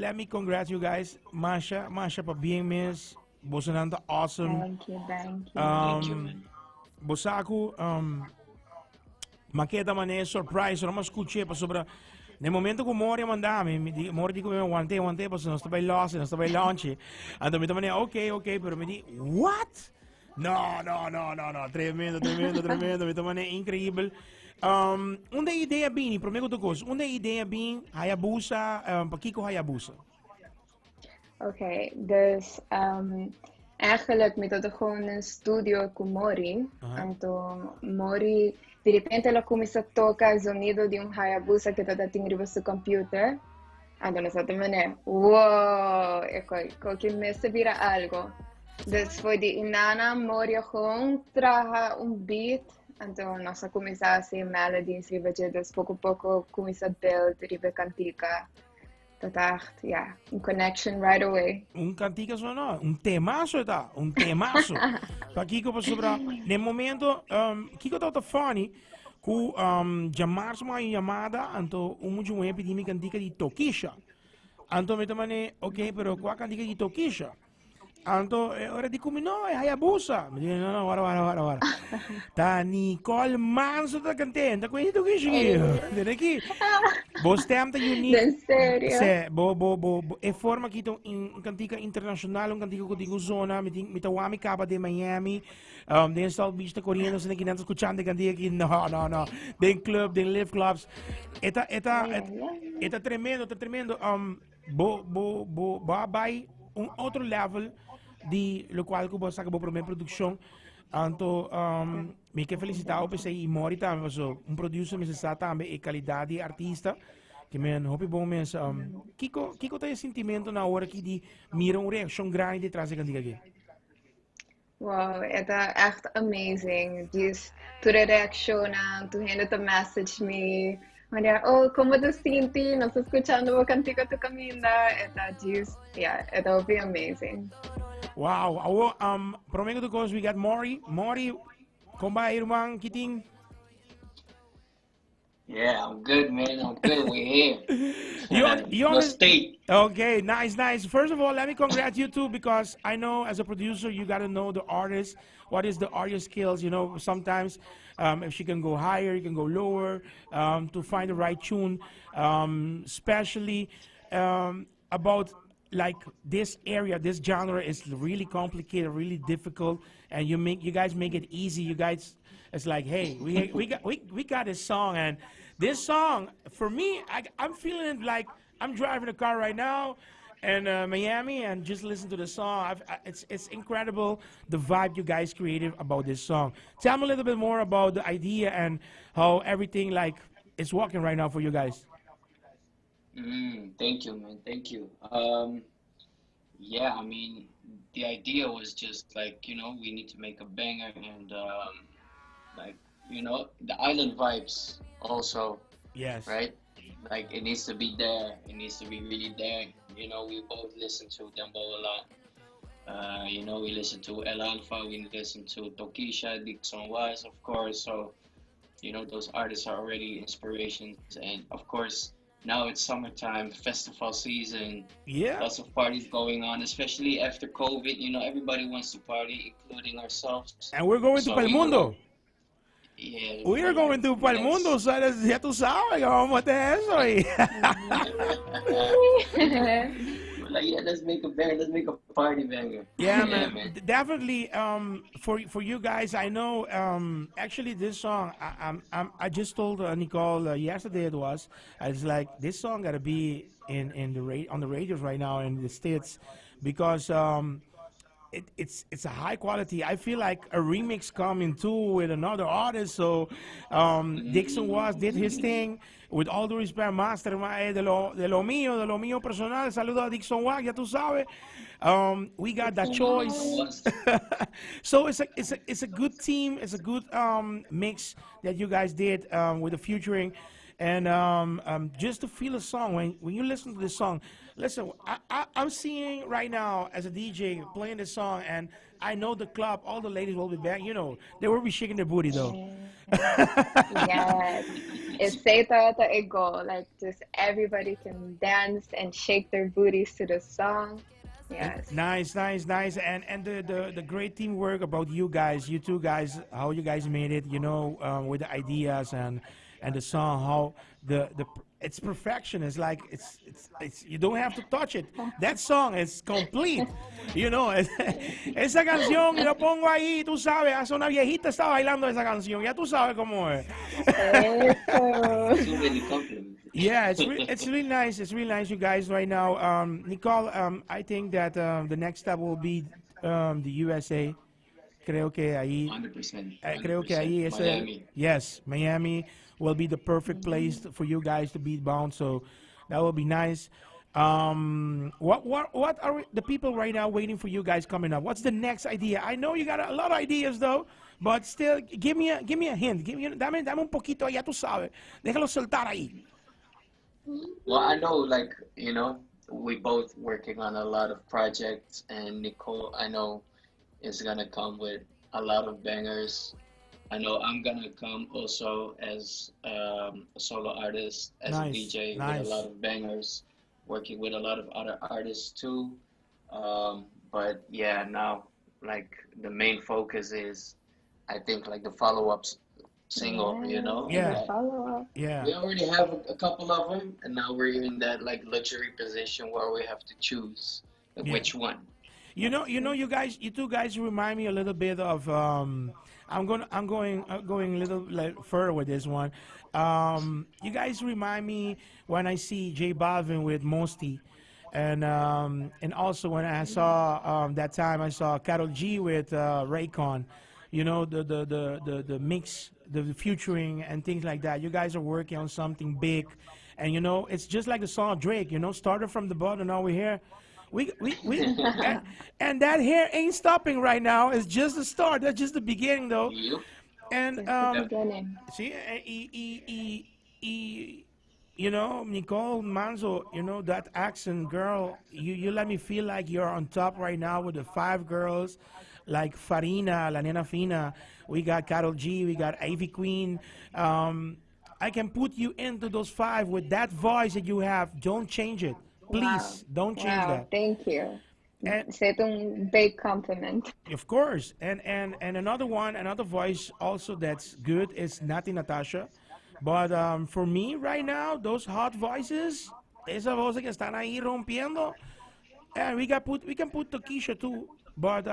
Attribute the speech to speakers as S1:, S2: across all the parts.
S1: let me congrats you guys. Masha for being miss. Bosananta awesome.
S2: Thank you, thank you.
S3: Thank you,
S1: Um,
S3: man.
S1: Bosaku, makita man surprise, não mas escutei para sobre. No momento que o Mori mandava, Mori dico, one day, pois não estava lost, não estava lunch. Então me também, ok, pero me di, what? No, tremendo, me também incrível. Onde a ideia bem, primeiro do curso, onde a ideia bem, Hayabusa, para Kiko Hayabusa.
S2: Oké, dus eigenlijk met dat gewoon een studio con Mori.
S1: Aha.
S2: Então, Mori, de repente ela começa a tocar o sonido de Hayabusa que está tinha su computer. Então, nós também, wow, qualquer mês se vira algo. Dus foi de Inanna, Mori gewoon traga beat. Então, nós começamos a fazer melodies, dus pouco a pouco começa a build, ribe cantica. Dat dacht, ja, een connection right away.
S1: Cantica sonora, temazo está, temazo. Para Kiko para sobra, no momento, Kiko está funny, que chamar uma chamada, então mucho pedir mi cantica de Tokisha. Então me tamane, ok, pero qual cantica de Tokisha? Então, ora dico, no, é Hayabusa. Me dice, no, ora. Tá Nicole Mamzo tá cantando, com isso que chega. Aqui, você tem unique.
S2: En serio?
S1: Se, é forma que tem cantica internacional, cantica que digo zona, me tawami capa de Miami, den South Beach, coreano, se que não escuchando cantica aqui, no, den club, den live clubs. Eta tremendo, vai outro level de lo qual que você acabou para minha produção. Então, me quero felicitar o PC e Mori também, producer me está também e qualidade de artista. Que men, hoop bom mens, Kiko tem sentimento na hora que de mira reação grande de trás da cantiga aqui.
S2: Wow, het is echt amazing. Dus toen de reactie aan, toen hij de message me. Maar oh, como te senti? Nos escuchando o cantico tu caminda. Het is just, ja, het will be amazing.
S1: Wow, prometo de course we got Morry. Morry, kom bij irmão, kiting.
S3: Yeah, I'm good, man. I'm good. We're here.
S1: You
S3: No state.
S1: Okay, nice. First of all, let me congratulate you too because I know as a producer you gotta know the artist. What is the artist skills? You know, sometimes if she can go higher, you can go lower to find the right tune. Especially about like this area, this genre is really complicated, really difficult, and you guys make it easy. You guys, it's like, hey, we got this song, and this song for me, I'm feeling it like I'm driving a car right now in Miami and just listen to the song. It's incredible the vibe you guys created about this song. Tell me a little bit more about the idea and how everything like is working right now for you guys.
S3: Thank you, man. Thank you. Yeah, I mean, the idea was just like, we need to make a banger and like, the island vibes also,
S1: Yes.
S3: right? Like it needs to be there. It needs to be really there. We both listen to Dembo a lot. We listen to El Alfa, we listen to Tokisha, Dixon Wise, of course. So, those artists are already inspirations. And of course, now it's summertime, festival season,
S1: Yeah.
S3: lots of parties going on, especially after COVID. Everybody wants to party, including ourselves.
S1: And we're going to
S3: So
S1: Palmundo.
S3: Yeah,
S1: We are going to Palmundo, so ya tú sabes que vamos a hacer eso ahí.
S3: We're like, yeah, let's make a banger, let's make a party banger.
S1: Yeah, man. Definitely. For you guys, I know. Actually, this song, I just told Nicole yesterday. It was. I was like, this song gotta be in the on the radios right now in the states, because it's a high quality. I feel like a remix coming too with another artist. So Dixon did his thing. With all due respect, master de lo mío personal. Saludo a Dixon Was, ya tú sabes. We got that choice. So it's a good team. It's a good mix that you guys did with the featuring. And just to feel a song, when you listen to this song, listen, I'm seeing right now as a DJ playing this song, and I know the club, all the ladies will be back. You know, they will be shaking their booty though.
S2: Yes. It's Seta to a goal. Like just everybody can dance and shake their booties to the song. Yes.
S1: Nice, nice, nice, and the great teamwork about you two guys, how you guys made it, with the ideas and the song, how it's perfection. It's like it's you don't have to touch it. That song is complete, esa canción yo pongo ahí, tú sabes, hasta una viejita está bailando esa canción, ya tú sabes cómo es.
S2: Eso.
S3: Too many compliments.
S1: Yeah, it's really nice. It's really nice, you guys, right now. Nicole, I think that the next step will be the USA. Creo que ahí,
S3: 100%.
S1: creo que ahí
S3: 100%.
S1: es
S3: Miami.
S1: yes, Miami will be the perfect place for you guys to be bound. So that will be nice. What are the people right now waiting for you guys coming up? What's the next idea? I know you got a lot of ideas though, but still, give me a hint. Dame un poquito, ya tú sabes. Déjalo soltar ahí.
S3: Well, I know, like, we both working on a lot of projects, and Nicole, I know, is gonna come with a lot of bangers. I know I'm gonna come also as a solo artist, as a
S1: Nice,
S3: DJ with a
S1: nice.
S3: lot of bangers, working with a lot of other artists too. But yeah, now like the main focus is, I think, like the follow-up single,
S2: Yes, and the
S1: Yeah,
S3: that
S2: follow-up.
S1: yeah.
S3: we already have a couple of them, and now we're in that like luxury position where we have to choose like,
S1: Yeah.
S3: which one.
S1: You two guys remind me a little bit of. I'm going a little like further with this one. You guys remind me when I see J Balvin with Mosty, and also when I saw that time I saw Karol G with Raycon. The mix, the featuring and things like that. You guys are working on something big, and it's just like the song Drake. Started from the bottom, now we're here. We and that hair ain't stopping right now. It's just the start. That's just the beginning, though.
S3: Yep.
S1: And
S2: Just the
S3: Yep.
S2: beginning.
S1: see, Nicole Manzo, that accent, girl. You let me feel like you're on top right now with the five girls, like Farina, La Nena Fina. We got Carol G. We got Ivy Queen. I can put you into those five with that voice that you have. Don't change it,
S2: Wow.
S1: please. Don't change
S2: Wow.
S1: that.
S2: Thank you.
S1: And
S2: It's a big compliment.
S1: of course, and another one, another voice also that's good is Nati Natasha. But for me right now, those hot voices, esa voz que están ahí rompiendo, and we can put Tokisha too, but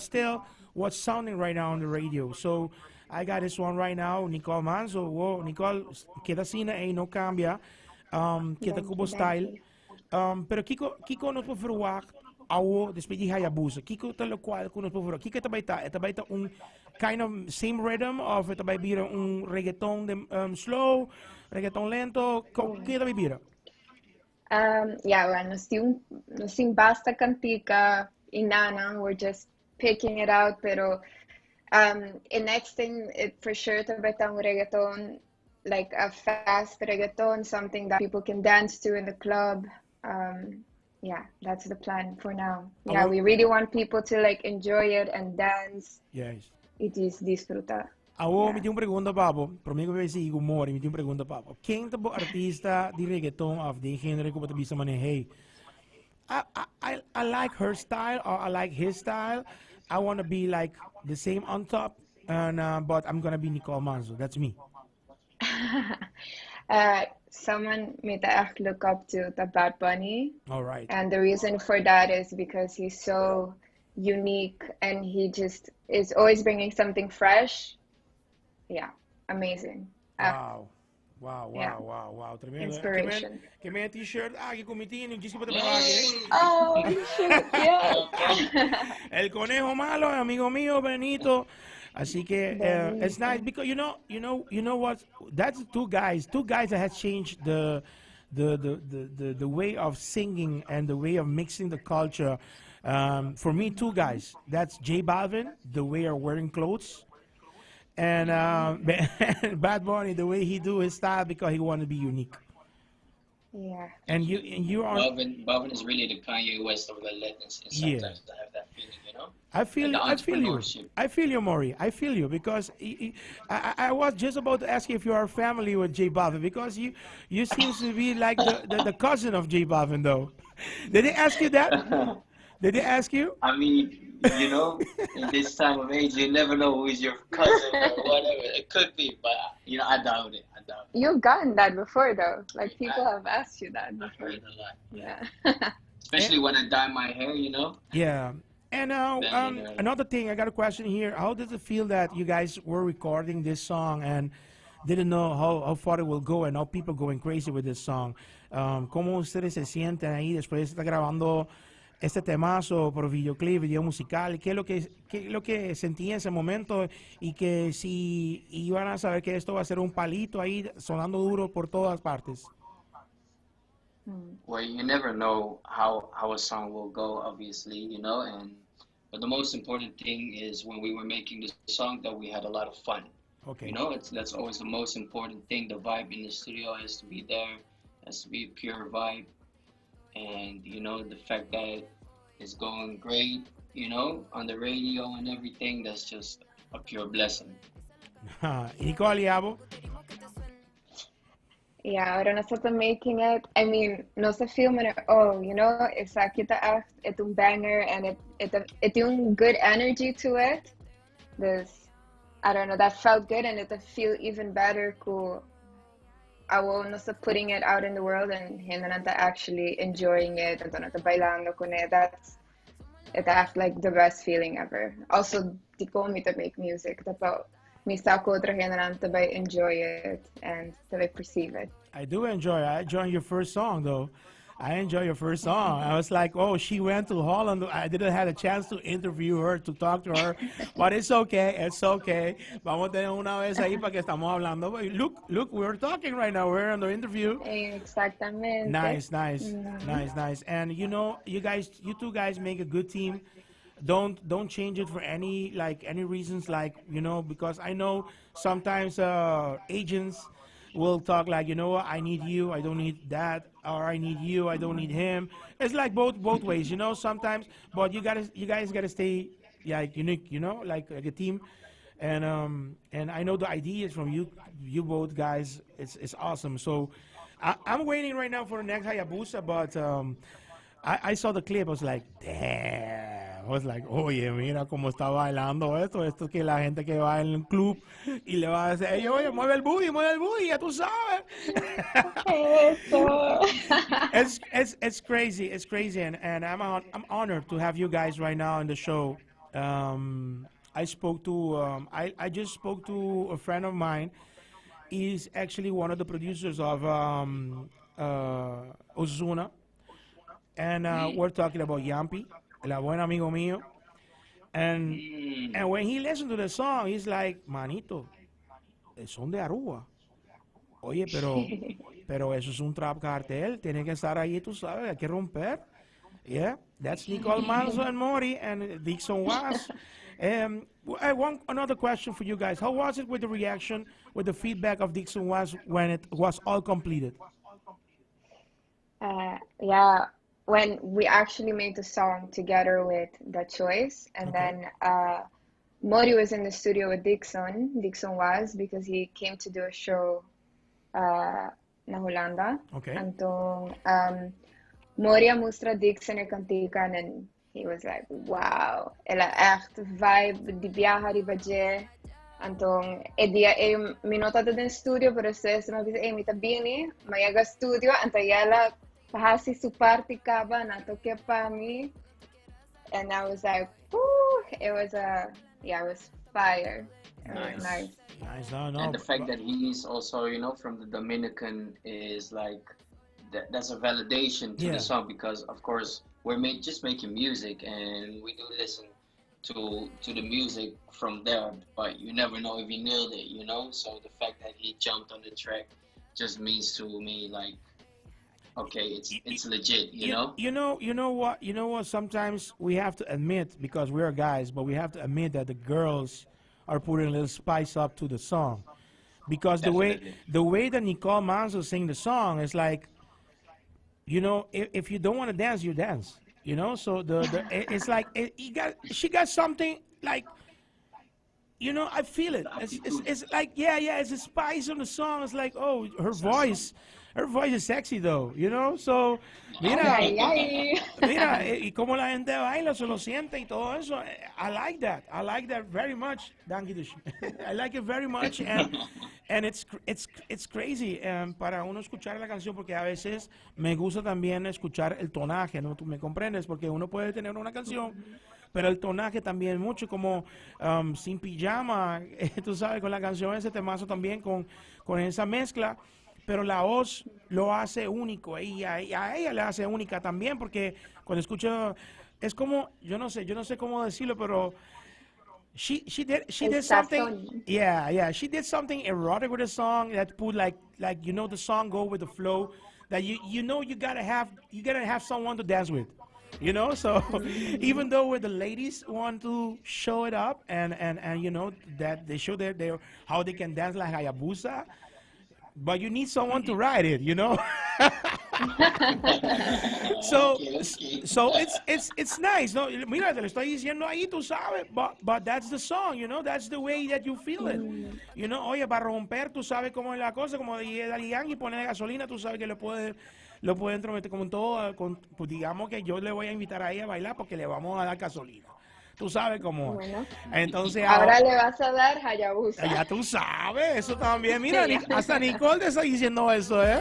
S1: still, what's sounding right now on the radio. So I got this one right now, Nicole Manzo. Whoa, Nicole, queda sina no cambia, queda
S2: Thank
S1: kubo
S2: you. Thank
S1: style.
S2: you.
S1: Pero Kiko nos po verwacht awo despedi Hayabusa. Kiko talo kwal ko nos po verwacht. Kiko etabaita un kind of same rhythm of etabay bira un reggaeton de slow, reggaeton lento. Kita bibira.
S2: Yeah, well, no sin basta cantica inana. We're just picking it out, pero the next thing it for sure to betang reggaeton, like a fast reggaeton, something that people can dance to in the club. Yeah, that's the plan for now. Yeah,
S1: Awo,
S2: we really want people to like enjoy it and dance.
S1: yes.
S2: It is disfrutar.
S1: Awo,
S2: Yeah.
S1: me tem uma pergunta, papo. Para mim, que vai ser humor, me tem uma pergunta, papo. Quem tá artista de reggaeton of de gênero que você bisa mané, hey, I like her style or I like his style. I want to be like the same on top, and but I'm gonna be Nicole Manzo. That's me.
S2: Someone me that I look up to the Bad Bunny,
S1: All right.
S2: and the reason for that is because he's so unique and he just is always bringing something fresh. Yeah, amazing.
S1: Wow. Wow,
S2: Yeah,
S1: wow, wow, wow. Tremendo.
S2: inspiration.
S1: Que me t-shirt aqui comiti no disco para trabalhar.
S2: Oh, shoot, yeah.
S1: El conejo malo, amigo mío, Benito. Así que it's nice
S2: Benito.
S1: because you know what? That's two guys that has changed the way of singing and the way of mixing the culture. For me, two guys. That's J Balvin, the way of wearing clothes, And Bad Bunny, the way he do his style because he want to be unique.
S2: Yeah.
S1: And you are
S3: Bavin is really the Kanye West of the Latins, and
S1: yeah.
S3: sometimes I have that feeling, you know,
S1: I
S3: and
S1: feel
S3: the
S1: I feel you.
S3: entrepreneurship.
S1: I feel you, Maury. I feel you because I was just about to ask you if you are family with J Balvin because you seems to be like the cousin of J Balvin though. Did they ask you that? Did they ask you?
S3: I mean, you know, in this time of age, you never know who is your cousin or whatever. It could be, but you know, I doubt it. I doubt it.
S2: You've gotten that before, though. Like, people
S3: I,
S2: have asked you that
S3: I've
S2: before.
S3: heard a lot. Yeah,
S2: Yeah.
S1: Eh,
S3: especially when I dye my hair, you know.
S1: yeah. And
S3: Then you know,
S1: another thing, I got a question here. How does it feel that you guys were recording this song and didn't know how far it will go and how people going crazy with this song? ¿Cómo ustedes se sienten ahí después de estar grabando este temazo por videoclip, video musical? Qué es lo que sentí en ese momento? Y que si iban a saber que esto va a ser un palito ahí sonando duro por todas partes.
S3: well, you never know how a song will go, obviously, you know. And but the most important thing is when we were making the song that we had a lot of fun. You
S1: Okay.
S3: know, that's always the most important thing. The vibe in the studio has to be there, has to be a pure vibe, and you know the fact that it's going great, you know, on the radio and everything. That's just a pure blessing.
S1: ¿Y Nicole y Abo?
S2: Yeah, ahora nosotros making it. I mean, no se filmen it. Oh, you know, it's like it's a banger and it un good energy to it. This, I don't know, that felt good and it feel even better. Cool. I will not putting it out in the world and hindi nata actually enjoying it and nata bailando con it. That's like the best feeling ever. Also, di ko me to make music. Tapo, misa ko otra hindi nata by enjoy it and to by perceive it.
S1: I do enjoy. I enjoy your first song though. I enjoy your first song. I was like, oh, she went to Holland. I didn't have a chance to interview her, to talk to her, but it's okay. It's okay. Vamos a tener una vez ahí para que estamos hablando. But look, we're talking right now. We're on the interview.
S2: Exactamente.
S1: Nice, nice, nice, nice. And you two guys make a good team. Don't change it for any reasons because I know sometimes agents will talk like what, I need you, I don't need that, or I need you, I don't need him. It's like both ways, sometimes. But you guys gotta stay like unique, like a team. And I know the ideas from you both guys. It's awesome. So I'm waiting right now for the next Hayabusa, but I saw the clip. I was like, damn. I was like, oye, mira cómo está bailando esto. Esto es que la gente que va en el club y le va a decir, oye, mueve el booty, ya tú sabes.
S2: Eso.
S1: It's crazy, and I'm honored to have you guys right now on the show. I just spoke to a friend of mine. He's actually one of the producers of Ozuna, and we're talking about Yampi, el buen amigo mío. And when he listened to the song, he's like, manito, son de Aruba. Oye, pero eso es un trap cartel, tiene que estar ahí, tú sabes, hay que romper. Yeah, that's Nicole Mamzo and Morry and Dixon Was. I want another question for you guys. How was it with the reaction, with the feedback of Dixon Was when it was all completed?
S2: Yeah, when we actually made the song together with The Choice, and
S1: Okay.
S2: then Mori was in the studio with Dixon was, because he came to do a show na Holanda.
S1: Okay.
S2: Antong Mori mustra Dixon e kantikan, and he was like, wow, ela echt vibe, di biyaha di baje. Antong, dia minota din studio, pero ustedes me dicen, mi tabini, mayaga studio, antayala, pahasi su party kaba, natoke pa mi. And I was like, whoo, it was fire. It was
S3: Nice.
S2: nice.
S1: Nice, no.
S3: And the fact that he's also, you know, from the Dominican is like that's a validation to
S1: Yeah.
S3: the song, because of course we're just making music and we do listen to the music from there, but you never know if he nailed it, you know. So the fact that he jumped on the track just means to me like, okay, it's legit, you know.
S1: You know what? Sometimes we have to admit, because we're guys, but we have to admit that the girls are putting a little spice up to the song, because
S3: Definitely.
S1: the way that Nicole Manzo sing the song is like, if you don't want to dance, you dance. So it's like she got something like, I feel it.
S3: The attitude.
S1: It's like, yeah, it's a spice on the song. It's like, oh,
S3: Sazon.
S1: her voice is sexy though, So,
S2: Ay,
S1: mira,
S2: ay, ay.
S1: mira, y como la gente baila, se lo siente y todo eso. I like that. I like that very much. Thank you. I like it very much, and it's crazy para uno escuchar la canción, porque a veces me gusta también escuchar el tonaje, ¿no? Tú me comprendes, porque uno puede tener una canción, pero el tonaje también mucho, como Sin Pijama, tú sabes, con la canción ese temazo también, con esa mezcla, pero la voz lo hace único, y a ella le hace única también, porque cuando escucho, es como, yo no sé cómo decirlo, pero she
S2: El
S1: did something.
S2: sazón.
S1: Yeah, she did something erotic with the song that put like the song go with the flow, that you gotta have someone to dance with. So even though where the ladies want to show it up, and that they show their how they can dance like Hayabusa, but you need someone to ride it. So
S3: Okay, okay.
S1: it's nice. No, mira, te lo estoy diciendo ahí, tú sabes, but that's the song, that's the way that you feel it. Oye, para romper, tú sabes cómo es la cosa, como de Daddy Yankee, poner gasolina, tú sabes que lo puede entrometer como en todo, pues digamos que yo le voy a invitar a ella a bailar porque le vamos a dar gasolina. Tú sabes cómo es.
S2: Bueno,
S1: Entonces
S2: ahora
S1: ahora,
S2: le vas a dar Hayabusa.
S1: ya tú sabes, eso también. Mira,
S2: Sí.
S1: hasta Nicole te está diciendo eso, ¿eh?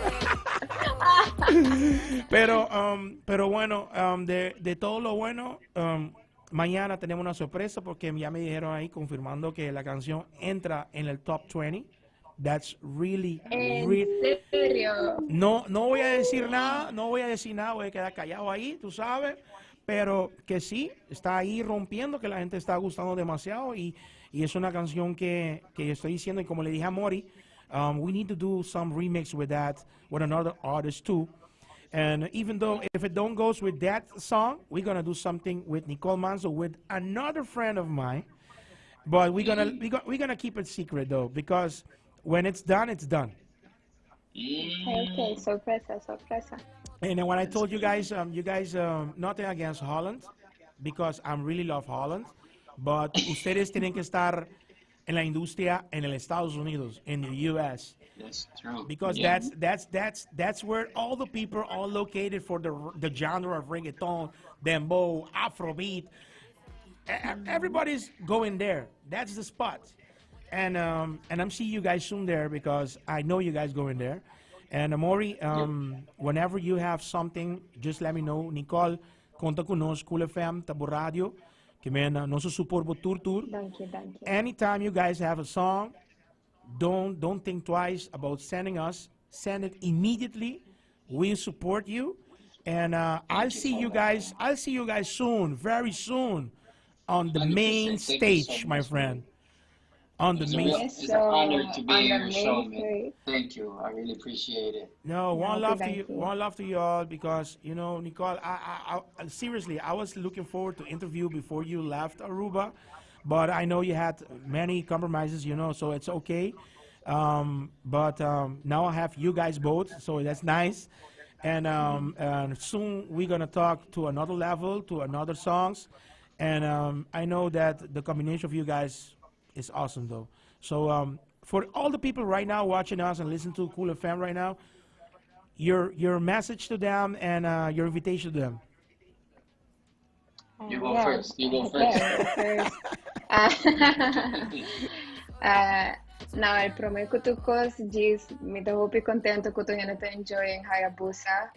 S1: Pero bueno, de todo lo bueno, mañana tenemos una sorpresa, porque ya me dijeron ahí confirmando que la canción entra en el top 20. That's really,
S2: En
S1: really.
S2: serio.
S1: No voy a decir nada, voy a quedar callado ahí, tú sabes, pero que sí, está ahí rompiendo, que la gente está gustando demasiado, y es una canción que estoy diciendo, y como le dije a Mori, we need to do some remix with that, with another artist too. And even though if it don't goes with that song, we're gonna do something with Nicole Manzo, with another friend of mine. But we're gonna keep it secret though, because when it's done, it's done.
S2: Ok, sorpresa, sorpresa.
S1: And then when I
S3: That's
S1: told
S3: crazy.
S1: you guys, nothing against Holland, because I really love Holland, but ustedes tienen que estar en la industria en el Estados Unidos, in the U.S.,
S3: That's true.
S1: because
S3: Yeah.
S1: that's where all the people are located for the genre of reggaeton, dembow, Afrobeat. Everybody's going there. That's the spot. And I'm seeing you guys soon there, because I know you guys going there. And Maury, whenever you have something, just let me know. Nicole, conta conosco, Cool FM, Tabo Radio, que man, nosso support por tour.
S2: Thank you, thank you.
S1: Anytime you guys have a song, don't think twice about sending us. Send it immediately. We support you, and I'll
S3: you
S1: see
S3: so
S1: you
S3: much,
S1: guys.
S3: man.
S1: I'll see you guys soon, very soon, on the
S3: 100%.
S1: main
S3: Thank you so
S1: stage, my
S3: much, man.
S1: friend. On the
S3: It's a
S1: main.
S3: real,
S2: Yes,
S3: it's
S2: so
S3: an honor to be
S2: on
S3: in
S2: the
S3: your show,
S2: main
S3: man.
S2: stage.
S3: Thank you. I really appreciate it.
S1: No, one
S2: Thank you,
S1: love to
S2: thank
S1: you.
S2: you.
S1: One love to you all, because Nicole. Seriously, I was looking forward to interview before you left Aruba, but I know you had many compromises. So it's okay. But now I have you guys both, so that's nice. And soon we're gonna talk to another level, to another songs, and I know that the combination of you guys is awesome, though. So for all the people right now watching us and listening to Cool FM right now, your message to them, and your invitation to them.
S3: You go
S2: Yeah,
S3: first. You go
S2: okay,
S3: first.
S2: first. Now, el primeiro que tu coisa diz, me dá hope contente que tu ainda te enjoy em Hayabusa.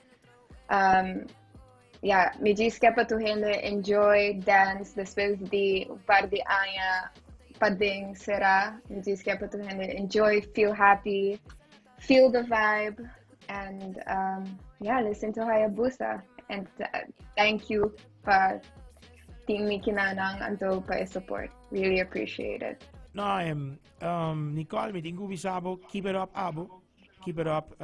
S2: Yeah, me diz que é para tu ainda enjoy dance depois de par de anos para será. Me diz que é para tu ainda enjoy, feel happy, feel the vibe, and yeah, listen to Hayabusa. And thank you for team me kinanang anto pa support. Really appreciate it.
S1: No, Nicole, me tingu bisabo, keep it up, abo. Keep it up.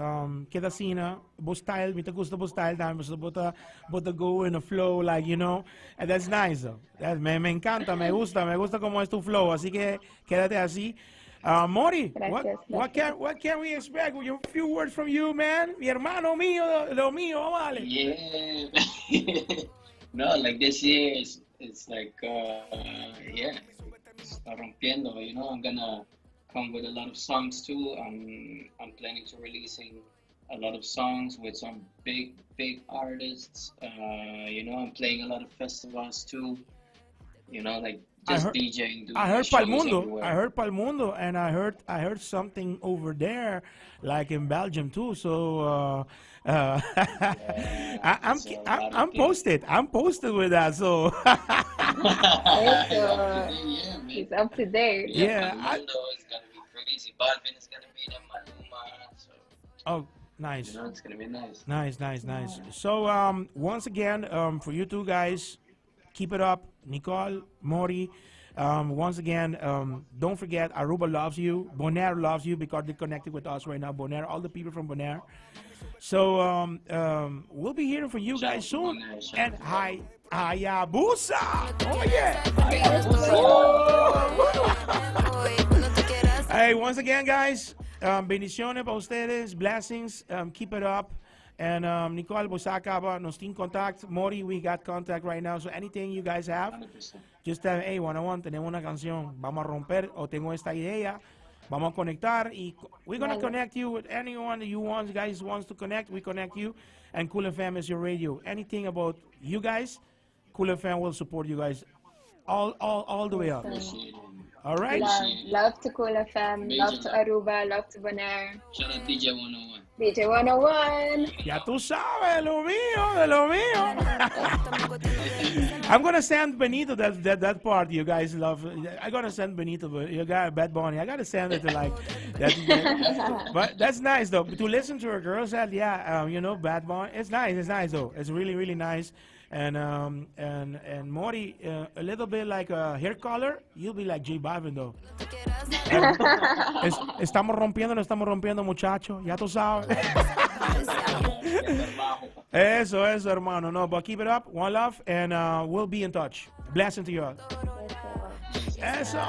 S1: Queda sina, bo style, me te gusta bo style, dame gusta bota go in a flow, like, you know, and that's nice, though. Me encanta, me gusta como es tu flow, así que quédate así. Mori,
S2: Gracias,
S1: what can we expect? A few words from you, man. Mi hermano mío, lo mío, vamos a darle.
S3: Yeah. No, like this year, it's like, yeah, está rompiendo. You know, I'm gonna come with a lot of songs too. I'm planning to releasing a lot of songs with some big artists. You know, I'm playing a lot of festivals too. You know, like just DJing, doing
S1: I heard
S3: shows
S1: Palmundo.
S3: everywhere.
S1: I heard Palmundo, and I heard something over there, like in Belgium too. So I'm posted. I'm posted with that. So
S3: Yeah, man.
S2: He's up to date.
S1: Yeah,
S3: Palmundo is gonna be crazy. Balvin is gonna be there. Maluma. So
S1: oh, nice.
S3: you know, it's gonna be nice.
S1: Nice. So once again, for you two guys, keep it up. Nicole, Mori, once again, don't forget, Aruba loves you. Bonaire loves you because they're connected with us right now. Bonaire, all the people from Bonaire. So we'll be hearing from you guys soon. And Hayabusa! Oh yeah! Hey, once again, guys, bendiciones para ustedes, blessings, keep it up. And Nicole, pues acaba, nos tiene contact. Mori, we got contact right now. So anything you guys have,
S3: 100%.
S1: just tell me, hey, 101, tenemos una canción, vamos a romper, o tengo esta idea, vamos a conectar, y we're going to connect you with anyone that you want, guys wants to connect, we connect you, and Cool FM is your radio. Anything about you guys, Cool FM will support you guys all the way up.
S3: Appreciate it.
S1: All right?
S2: Love to Cool FM,
S3: Major
S2: love to Aruba, love to Bonaire.
S3: Shout out DJ101.
S2: DJ101.
S1: Ya tú sabes, de lo mío. I'm gonna send Benito that part you guys love. I'm gonna send Benito, but you got Bad Bunny. I gotta send it to like that. But that's nice though. To listen to a girl said, yeah, you know, Bad Bunny. It's nice though. It's really nice. And Mori, a little bit like a hair color, you'll be like J Balvin though. Estamos rompiendo, muchachos. Ya tú sabes. Eso, hermano. No, but keep it up. One love, and we'll be in touch. Blessing to you all. Eso.